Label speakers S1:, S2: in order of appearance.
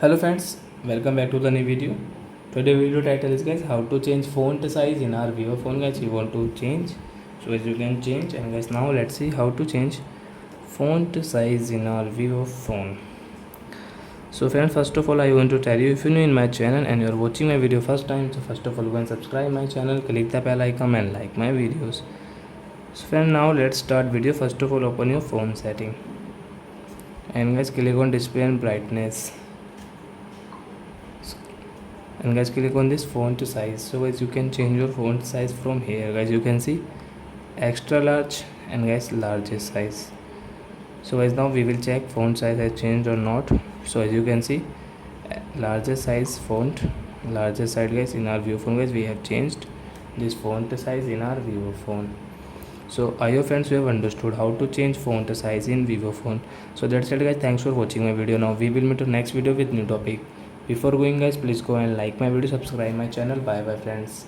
S1: Hello friends, welcome back to the new video. Today video title is guys how to change font size in our vivo phone guys. You want to change, so as you can change. And guys, now let's see how to change font size in our vivo phone. So friends, first of all I want to tell you, if you're new in my channel and you're watching my video first time, so first of all go and subscribe my channel, click the bell icon and like my videos. So friends, now let's start video. First of all open your phone setting and guys click on display and brightness, and guys click on this font size. So guys you can change your font size from here. Guys you can see extra large and guys largest size. So guys now we will check font size has changed or not. So as you can see largest size font, largest size guys in our vivo phone guys, we have changed this font size in our vivo phone. So I hope friends you have understood how to change font size in vivo phone. So that's it guys, thanks for watching my video. Now we will meet in next video with new topic. Before going guys, please go and like my video, subscribe my channel. Bye bye friends.